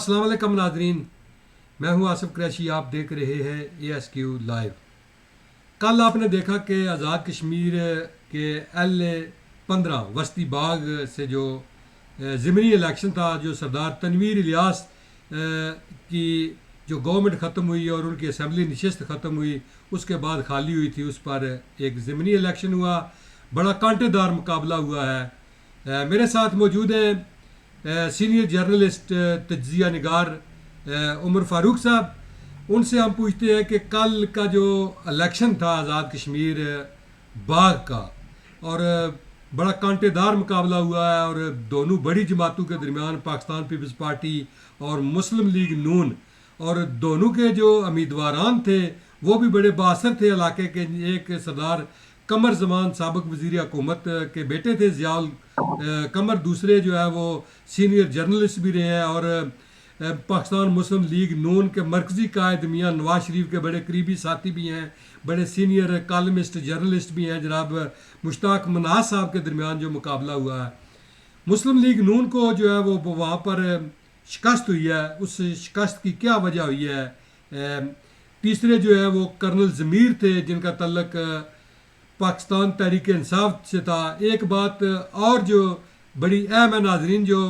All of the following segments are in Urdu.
السلام علیکم ناظرین، میں ہوں آصف قریشی، آپ دیکھ رہے ہیں ASQ لائیو۔ کل آپ نے دیکھا کہ آزاد کشمیر کے LA-15 وسطی باغ سے جو ضمنی الیکشن تھا، جو سردار تنویر الیاس کی جو گورنمنٹ ختم ہوئی اور ان کی اسمبلی نشست ختم ہوئی، اس کے بعد خالی ہوئی تھی، اس پر ایک ضمنی الیکشن ہوا، بڑا کانٹے دار مقابلہ ہوا ہے۔ میرے ساتھ موجود ہیں سینئر جرنلسٹ تجزیہ نگار عمر فاروق صاحب۔ ان سے ہم پوچھتے ہیں کہ کل کا جو الیکشن تھا آزاد کشمیر باغ کا، اور بڑا کانٹے دار مقابلہ ہوا ہے، اور دونوں بڑی جماعتوں کے درمیان پاکستان پیپلز پارٹی اور مسلم لیگ نون، اور دونوں کے جو امیدواران تھے وہ بھی بڑے بااثر تھے علاقے کے۔ ایک سردار قمر زمان سابق وزیر حکومت کے بیٹے تھے ضیاء قمر، دوسرے جو ہے وہ سینئر جرنلسٹ بھی رہے ہیں، اور پاکستان مسلم لیگ نون کے مرکزی قائد میاں نواز شریف کے بڑے قریبی ساتھی بھی ہیں، بڑے سینئر کالمسٹ جرنلسٹ بھی ہیں، جناب مشتاق مناز صاحب کے درمیان جو مقابلہ ہوا ہے۔ مسلم لیگ نون کو جو ہے وہ وہاں پر شکست ہوئی ہے، اس شکست کی کیا وجہ ہوئی ہے؟ تیسرے جو ہے وہ کرنل ضمیر تھے، جن کا تعلق پاکستان تحریک انصاف سے تھا۔ ایک بات اور جو بڑی اہم ہے ناظرین، جو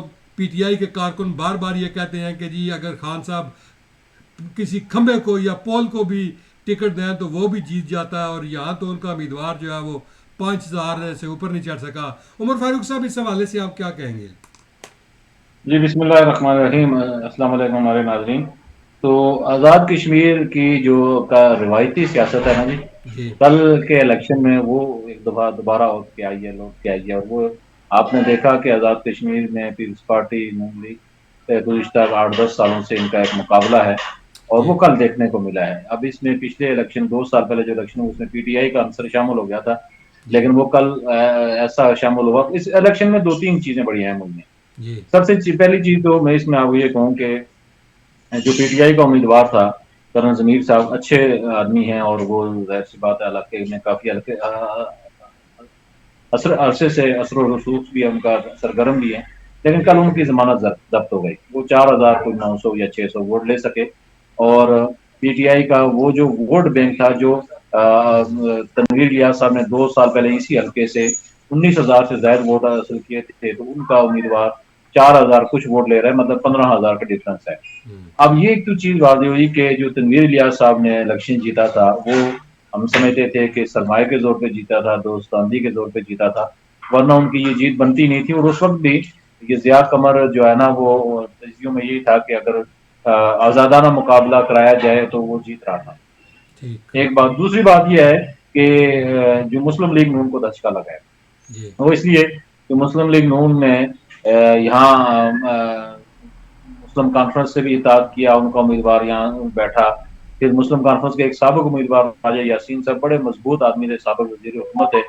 PTI کے کارکن بار بار یہ کہتے ہیں کہ جی اگر خان صاحب کسی کھمبے کو یا پول کو بھی ٹکٹ دیں تو وہ بھی جیت جاتا ہے، اور یہاں تو ان کا امیدوار جو ہے وہ 5000 سے اوپر نہیں چڑھ سکا۔ عمر فاروق صاحب، اس حوالے سے آپ کیا کہیں گے؟ جی بسم اللہ الرحمن الرحیم۔ السلام علیکم ہمارے ناظرین۔ تو آزاد کشمیر کی جو کا روایتی سیاست ہے نا جی، کل کے الیکشن میں وہ ایک دفعہ دوبارہ لوٹ کے آئی ہے، اور وہ آپ نے دیکھا کہ آزاد کشمیر میں پیپلز پارٹی نون لیگ گزشتہ 8-10 سالوں سے ان کا ایک مقابلہ ہے، اور وہ کل دیکھنے کو ملا ہے۔ اب اس میں پچھلے الیکشن 2 سال پہلے جو الیکشن ہوا اس میں PTI کا عنصر شامل ہو گیا تھا، لیکن وہ کل ایسا شامل ہوا۔ اس الیکشن میں 2-3 چیزیں بڑی اہم ہوئی ہیں۔ سب سے پہلی چیز تو میں اس میں آپ یہ کہوں کہ جو PTI کا امیدوار تھا کرنل ضمیر صاحب اچھے آدمی ہیں، اور وہ ظاہر سی بات ہے علاقے میں کافی عرصے سے اثر و رسوخ بھی ہے، ان کا سرگرم بھی ہے، لیکن کل ان کی ضمانت ضبط ہو گئی۔ وہ 4900 یا 600 ووٹ لے سکے، اور PTI کا وہ جو ووٹ بینک تھا، جو تنویر الیاس صاحب نے 2 سال پہلے اسی حلقے سے 19000 سے زائد ووٹ حاصل کیے تھے، تو ان کا امیدوار 4000 کچھ ووٹ لے رہا ہے، مطلب 15000 کا ڈفرنس ہے۔ اب یہ ایک تو چیز واضح ہوئی کہ جو تنویر الیاس صاحب نے الیکشن جیتا تھا، وہ ہم سمجھتے تھے کہ سرمایہ کے زور پہ جیتا تھا، دوست آمدی کے زور پہ جیتا تھا، ورنہ ان کی یہ جیت بنتی نہیں تھی۔ اور اس وقت بھی یہ ضیاء قمر جو ہے نا، وہ تجزیوں میں یہی تھا کہ اگر آزادانہ مقابلہ کرایا جائے تو وہ جیت رہا تھا۔ ایک بات، دوسری بات یہ ہے کہ جو مسلم لیگ نون کو دھچکا لگا ہے، وہ اس لیے کہ مسلم لیگ نون نے یہاں مسلم کانفرنس سے بھی اطاعت کیا، ان کا امیدوار یہاں بیٹھا۔ پھر مسلم کانفرنس کے ایک سابق امیدوار راجہ یاسین صاحب، بڑے مضبوط آدمی تھے، سابق وزیر حکومت ہے،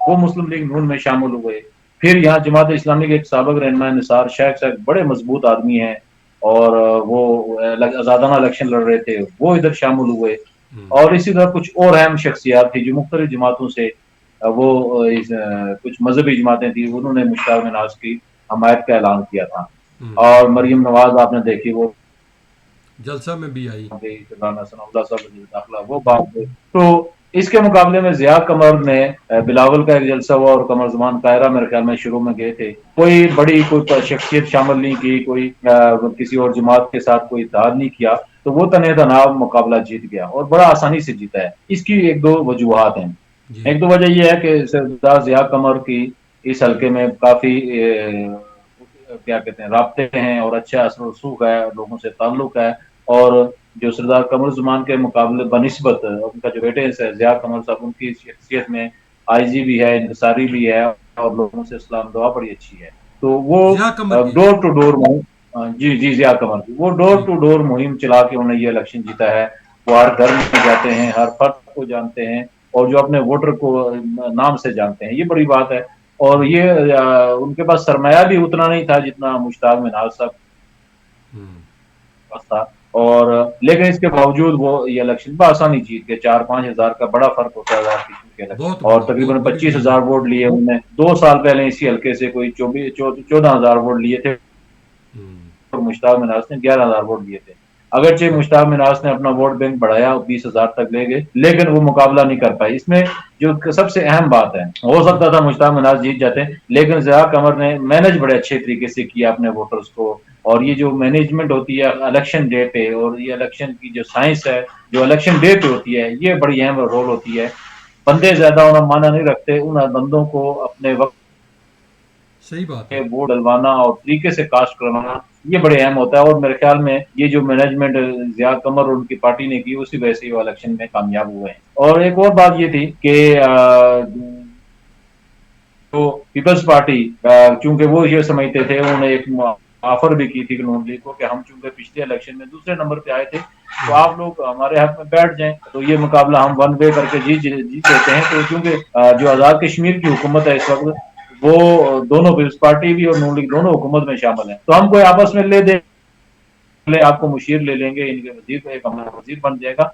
وہ مسلم لیگ نون میں شامل ہوئے۔ پھر یہاں جماعت اسلامی کے ایک سابق رہنما نثار شیخ صاحب، بڑے مضبوط آدمی ہیں، اور وہ آزادانہ الیکشن لڑ رہے تھے، وہ ادھر شامل ہوئے۔ اور اسی طرح کچھ اور اہم شخصیات تھی جو مختلف جماعتوں سے، وہ کچھ مذہبی جماعتیں تھیں، انہوں نے مشتاق مناز کی حمایت کا اعلان کیا تھا۔ اور مریم نواز آپ نے دیکھی، وہ جلسہ میں بھی آئی، وہ بات ہوئی۔ تو اس کے مقابلے میں ضیاء قمر نے بلاول کا ایک جلسہ ہوا، اور قمر زمان قاہرہ میرے خیال میں شروع میں گئے تھے، کوئی بڑی کوئی شخصیت شامل نہیں کی، کوئی کسی اور جماعت کے ساتھ کوئی اتحاد نہیں کیا، تو وہ تنہ تنہا مقابلہ جیت گیا، اور بڑا آسانی سے جیتا ہے۔ اس کی 1-2 وجوہات ہیں۔ ایک تو وجہ یہ ہے کہ سردار ضیاء قمر کی اس حلقے میں کافی کیا کہتے ہیں رابطے ہیں، اور اچھا اثر و رسوخ ہے، لوگوں سے تعلق ہے، اور جو سردار قمر زمان کے مقابلے بنسبت ان کا جو بیٹے ہیں ضیاء قمر صاحب، ان کی شخصیت میں عاجزی بھی ہے، انکساری بھی ہے، اور لوگوں سے اسلام دعا بڑی اچھی ہے۔ تو وہ ڈور ٹو ڈور جی ضیاء قمر کی وہ ڈور ٹو ڈور مہم چلا کے انہوں نے یہ الیکشن جیتا ہے۔ وہ ہر گھر میں جاتے ہیں، ہر فرد کو جانتے ہیں، اور جو اپنے ووٹر کو نام سے جانتے ہیں، یہ بڑی بات ہے۔ اور یہ ان کے پاس سرمایہ بھی اتنا نہیں تھا جتنا مشتاق مناز صاحب تھا، اور لیکن اس کے باوجود وہ یہ الیکشن بآسانی جیت کے 4-5 ہزار کا بڑا فرق ہوتا ہے، اور تقریباً 25,000 ووٹ لیے انہوں نے۔ 2 سال پہلے اسی حلقے سے کوئی 14,000 ووٹ لیے تھے، مشتاق مناس نے 11,000 ووٹ دیے تھے. اگرچہ مشتاق مناس نے اپنا ووٹ بینک بڑھایا، 20,000 تک لے گئے، لیکن وہ مقابلہ نہیں کر پائے. اس میں جو سب سے اہم بات ہے، ہو سکتا تھا مشتاق مناس جیت جاتے، لیکن ضیاء قمر نے مینج بڑے اچھے طریقے سے کیا اپنے ووٹرز کو. اور یہ جو مینجمنٹ ہوتی ہے الیکشن ڈے پہ، اور یہ الیکشن کی جو سائنس ہے جو الیکشن ڈے پہ ہوتی ہے، یہ بڑی اہم رول ہوتی ہے. بندے زیادہ ہونا مانا نہیں رکھتے، ان بندوں کو اپنے وقت صحیح بات ہے. ووٹ ڈلوانا اور طریقے سے کاسٹ کروانا یہ بڑے اہم ہوتا ہے. اور میرے خیال میں یہ جو مینجمنٹ ضیاء قمر اور ان کی پارٹی نے کی، اسی وجہ سے وہ الیکشن میں کامیاب ہوئے ہیں. اور ایک اور بات یہ تھی کہ جو پیپلز پارٹی، چونکہ وہ یہ سمجھتے تھے، انہوں نے ایک آفر بھی کی تھی نون لیگ کو کہ ہم چونکہ پچھلے الیکشن میں دوسرے نمبر پہ آئے تھے، تو آپ لوگ ہمارے حق میں بیٹھ جائیں، تو یہ مقابلہ ہم ون وے کر کے جیت لیتے ہیں. تو چونکہ جو آزاد کشمیر کی حکومت ہے اس وقت، وہ دونوں پیپلز پارٹی بھی اور نون لیگ دونوں حکومت میں شامل ہیں، تو ہم کوئی آپس میں لے دیں، آپ کو مشیر لے لیں گے، ان کے وزیر ایک ہمارا وزیر بن جائے گا.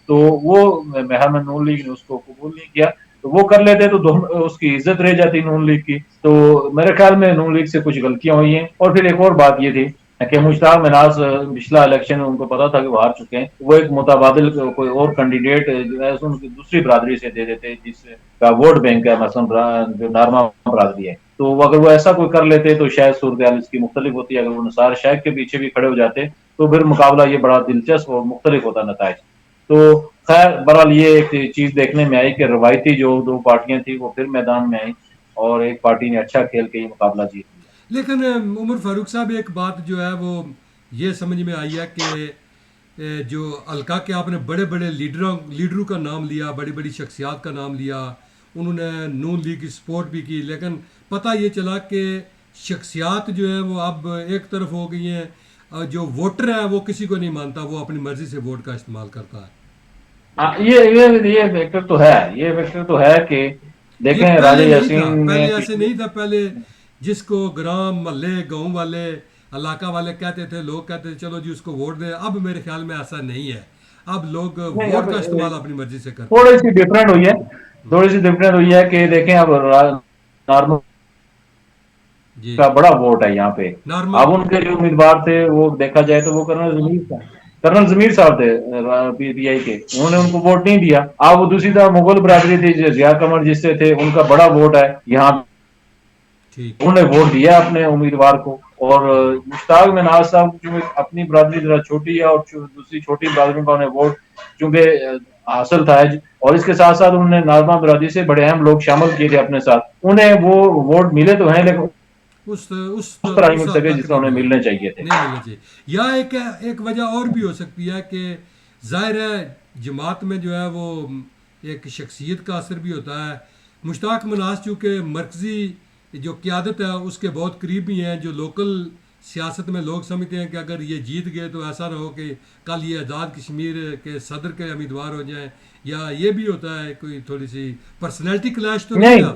تو وہ میں نون لیگ نے اس کو قبول نہیں کیا. تو وہ کر لیتے تو اس کی عزت رہ جاتی نون لیگ کی. تو میرے خیال میں نون لیگ سے کچھ غلطیاں ہوئی ہیں. اور پھر ایک اور بات یہ تھی کہ مشتاق مناس پچھلا الیکشن ان کو پتا تھا کہ وہ ہار چکے ہیں، وہ ایک متبادل کوئی اور کینڈیڈیٹ جو ہے ان کی دوسری برادری سے دے دیتے جس کا ووٹ بینک ہے، مثلا جو نارما برادری ہے. تو اگر وہ ایسا کوئی کر لیتے تو شاید صورتحال اس کی مختلف ہوتی. اگر وہ نثار شیخ کے پیچھے بھی کھڑے ہو جاتے تو پھر مقابلہ یہ بڑا دلچسپ اور مختلف ہوتا نتائج. تو خیر بہرحال یہ ایک چیز دیکھنے میں آئی کہ روایتی جو دو پارٹیاں تھیں وہ پھر میدان میں آئیں، اور ایک پارٹی نے اچھا کھیل کے یہ مقابلہ جیت لیا. لیکن عمر فاروق صاحب ایک بات جو ہے وہ یہ سمجھ میں آئی ہے کہ جو حلقہ کے آپ نے بڑے بڑے لیڈروں کا نام لیا، بڑی بڑی شخصیات کا نام لیا، انہوں نے نون لیگ کی سپورٹ بھی کی، لیکن پتہ یہ چلا کہ شخصیات جو ہے وہ اب ایک طرف ہو گئی ہیں، جو ووٹر ہے وہ کسی کو نہیں مانتا، وہ اپنی مرضی سے ووٹ کا استعمال کرتا ہے. یہ فیکٹر تو ہے، یہ فیکٹر تو ہے کہ یہ دیکھیں راجہ پہلے نہیں تھا، یاسین نے پہلے ایسے نہیں تھا. پہلے جس کو گرام محلے گاؤں والے علاقہ والے کہتے تھے، لوگ کہتے تھے چلو جی اس کو ووٹ دیں. اب میرے خیال میں ایسا نہیں ہے، اب لوگ ووٹ کا استعمال اپنی مرضی سے کرتے ہیں. تھوڑی سی ڈفرینٹ ہوئی ہے، تھوڑی سی ڈفرینٹ ہوئی ہے کہ دیکھیں اب نارمل جی کا بڑا ووٹ ہے یہاں پہ. نارمل. اب ان کے جو امیدوار تھے وہ دیکھا جائے تو وہ کرنل ضمیر صاحب تھے پی ٹی آئی کے، انہوں نے ان کو ووٹ نہیں دیا. اب وہ دوسری طرف مغل برادری تھی، ضیاء قمر جس سے تھے، ان کا بڑا ووٹ ہے یہاں، ٹھیک. انہوں نے ووٹ دیا اپنے امیدوار کو. اور مشتاق مناز صاحب جو اپنی برادری ذرا چھوٹی ہے، اور دوسری چھوٹی برادری کا انہیں ووٹ چونکہ حاصل تھا، اور اس کے ساتھ ساتھ انہوں نے نارما برادری سے بڑے اہم لوگ شامل کیے تھے اپنے ساتھ، انہیں وہ ووٹ ملے تو ہیں، لیکن اس طرح نہیں مل حد سکے تک جس طرح نہیں انہیں ملے، ملنے چاہیے تھے. نہیں ملنا چاہیے. یا ایک وجہ اور بھی ہو سکتی ہے کہ ظاہر ہے جماعت میں جو ہے وہ ایک شخصیت کا اثر بھی ہوتا ہے. مشتاق مناس چونکہ مرکزی جو قیادت ہے اس کے بہت قریبی ہیں، جو لوکل سیاست میں لوگ سمجھتے ہیں کہ اگر یہ جیت گئے تو ایسا نہ ہو کہ کل یہ آزاد کشمیر کے صدر کے امیدوار ہو جائیں. یا یہ بھی ہوتا ہے کوئی تھوڑی سی پرسنالٹی کلیش تو نہیں تھا.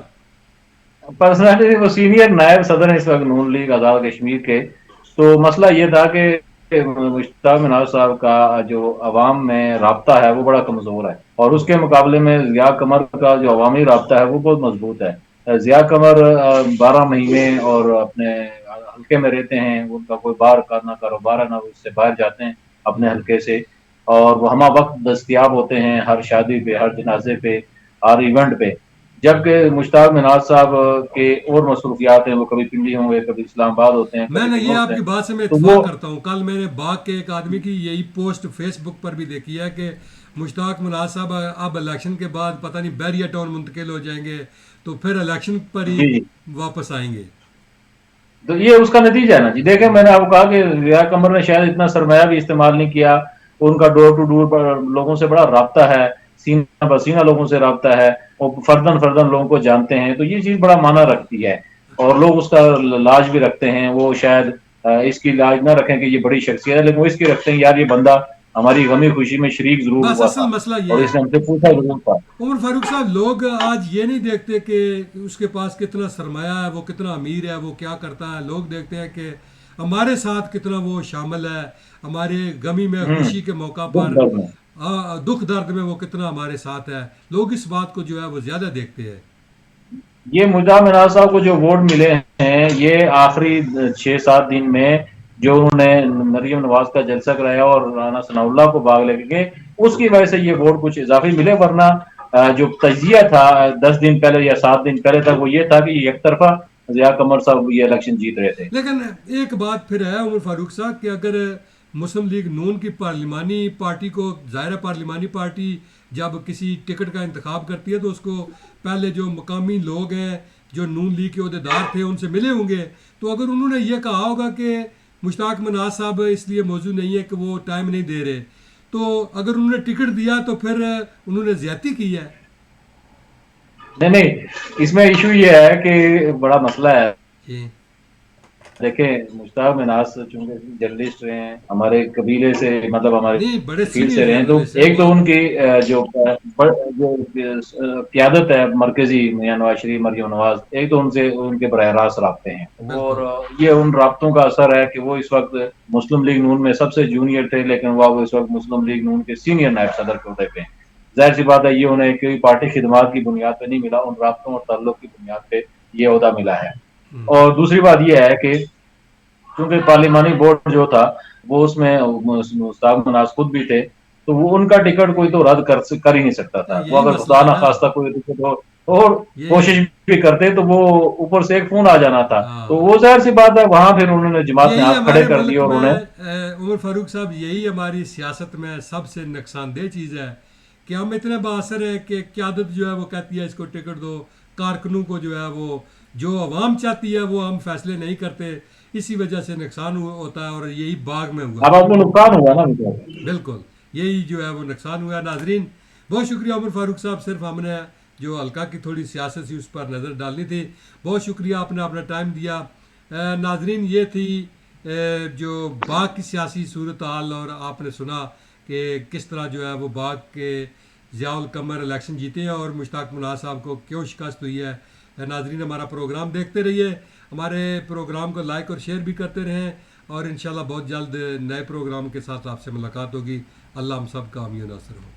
پرسنالٹی وہ سینئر نائب صدر ہیں اس وقت نون لیگ آزاد کشمیر کے. تو مسئلہ یہ تھا کہ مشتاق مناز صاحب کا جو عوام میں رابطہ ہے وہ بڑا کمزور ہے، اور اس کے مقابلے میں ضیاء قمر کا جو عوامی رابطہ ہے وہ بہت مضبوط ہے. ضیاء قمر 12 مہینے اور اپنے حلقے میں رہتے ہیں، ان کا کوئی باہر کا نہ کاروبار ہے نہ وہ اس سے باہر جاتے ہیں اپنے حلقے سے، اور وہ ہمہ وقت دستیاب ہوتے ہیں ہر شادی پہ، ہر جنازے پہ، ہر ایونٹ پہ. جبکہ مشتاق مناز صاحب کے اور مصروفیات ہیں، وہ کبھی پنڈی ہوں گے، کبھی اسلام آباد ہوتے ہیں، میں کبھی نے یہ مفت آپ ہیں. کی بات سے میں تو وہ اتفاق کرتا ہوں. کل میں نے باغ کے ایک آدمی کی یہی پوسٹ فیس بک پر بھی دیکھی ہے کہ مشتاق مناز صاحب اب الیکشن کے بعد پتہ نہیں بیریا ٹاؤن منتقل ہو جائیں گے، تو پھر الیکشن پر ہی جی جی واپس آئیں گے. تو یہ اس کا نتیجہ ہے نا جی. دیکھیں میں نے آپ کو کہا کہ ضیاء قمر نے شاید اتنا سرمایہ بھی استعمال نہیں کیا، ان کا ڈور ٹو ڈور لوگوں سے بڑا رابطہ ہے، سینہ بسینہ لوگوں سے رابطہ ہے، وہ فردن لوگوں کو جانتے ہیں. تو یہ چیز بڑا معنی رکھتی ہے، اور لوگ اس کا لاج بھی رکھتے ہیں. وہ شاید اس کی لاج نہ رکھیں کہ یہ بڑی شخصیت ہے، لیکن وہ اس کی رکھتے ہیں یار یہ بندہ ہماری غمی خوشی میں شریک ضرور بس ہوا اصل تھا، مسئلہ اور یہ اس ہے. نے ہم سے پوچھا ضرور تھا. عمر فاروق صاحب، لوگ آج یہ نہیں دیکھتے کہ اس کے پاس کتنا سرمایہ ہے، وہ کتنا امیر ہے، وہ کیا کرتا ہے. لوگ دیکھتے ہیں کہ ہمارے ساتھ کتنا وہ شامل ہے، ہمارے غمی میں خوشی کے موقع پر، دکھ درد میں دکھ درد میں وہ کتنا ہمارے ساتھ ہے. لوگ اس بات کو جو ہے وہ زیادہ دیکھتے ہیں. یہ مشتاق مناز صاحب کو جو ووٹ ملے ہیں یہ آخری 6-7 دن میں جو انہوں نے مریم نواز کا جلسہ کرایا اور رانا ثناء اللہ کو باغ لے کے گئے، اس کی وجہ سے یہ ووٹ کچھ اضافی ملے، ورنہ جو تجزیہ تھا 10 دن پہلے یا 7 دن پہلے تک وہ یہ تھا کہ یک طرفہ ضیاء قمر صاحب یہ الیکشن جیت رہے تھے۔ لیکن ایک بات پھر ہے عمر فاروق صاحب کہ اگر مسلم لیگ نون کی پارلیمانی پارٹی کو، ظاہر پارلیمانی پارٹی جب کسی ٹکٹ کا انتخاب کرتی ہے تو اس کو پہلے جو مقامی لوگ ہیں جو نون لیگ کے عہدیدار تھے ان سے ملے ہوں گے، تو اگر انہوں نے یہ کہا ہوگا کہ مشتاق مناز صاحب اس لیے موضوع نہیں ہے کہ وہ ٹائم نہیں دے رہے، تو اگر انہوں نے ٹکٹ دیا تو پھر انہوں نے زیادتی کی ہے۔ نہیں، اس میں ایشو یہ ہے کہ بڑا مسئلہ ہے۔ جی دیکھیں مشتاق مناز چونکہ جرنلسٹ رہے ہیں، ہمارے قبیلے سے، مطلب ہمارے نہیں، بڑے فیلڈ سے سینئر رہے ہیں، تو جرنلسٹ ہیں ایک وہ۔ تو ان کی جو قیادت ہے مرکزی میاں نواز شریف، مریم نواز، ایک تو ان کے براہ راست رابطے ہیں، اور بالکل یہ ان رابطوں کا اثر ہے کہ وہ اس وقت مسلم لیگ نون میں سب سے جونیئر تھے، لیکن وہ اس وقت مسلم لیگ نون کے سینئر نائب صدر کے عہدے پہ ہیں۔ ظاہر سی بات ہے یہ انہیں کوئی پارٹی خدمات کی بنیاد پہ نہیں ملا، ان رابطوں اور تعلق کی بنیاد پہ یہ عہدہ ملا ہے۔ اور دوسری بات یہ ہے کہ کیونکہ پارلیمانی بورڈ جو تھا وہ اس میں مشتاق مناز خود بھی تھے، تو وہ ان کا ٹکٹ کوئی تو رد کر ہی نہیں سکتا تھا۔ وہ یہی اگر مسئلہ خدا ہے نا، نخواستہ کوئی ٹکٹ ہو اور یہ کوشش بھی کرتے تو وہ اوپر سے ایک فون آ جانا تھا، تو ہاں وہ ظاہر سی بات ہے وہاں پھر انہوں نے جماعت میں یہی ہاتھ کھڑے ہمارے کر دیے ملک اور میں انہیں عمر فاروق صاحب، یہی ہماری سیاست میں سب سے نقصان دہ چیز ہے کہ ہم اتنے بااثر ہیں کہ قیادت جو ہے وہ کہتی ہے اس کو ٹکٹ دو، کارکنوں کو جو ہے وہ جو عوام چاہتی ہے وہ ہم فیصلے نہیں کرتے، اسی وجہ سے نقصان ہوتا ہے، اور یہی باغ میں ہوا۔ اب آپ کو نقصان ہوا نا بچارے۔ بالکل یہی جو ہے وہ نقصان ہوا ہے۔ ناظرین بہت شکریہ عمر فاروق صاحب، صرف ہم نے جو حلقہ کی تھوڑی سیاست تھی اس پر نظر ڈالنی تھی، بہت شکریہ آپ نے اپنا ٹائم دیا۔ ناظرین یہ تھی جو باغ کی سیاسی صورتحال، اور آپ نے سنا کہ کس طرح جو ہے وہ باغ کے ضیاء القمر الیکشن جیتے ہیں اور مشتاق مناز صاحب کو کیوں شکست ہوئی ہے۔ ناظرین ہمارا پروگرام دیکھتے رہیے، ہمارے پروگرام کو لائک اور شیئر بھی کرتے رہیں، اور انشاءاللہ بہت جلد نئے پروگرام کے ساتھ آپ سے ملاقات ہوگی۔ اللہ ہم سب کا حامی و ناصر ہو۔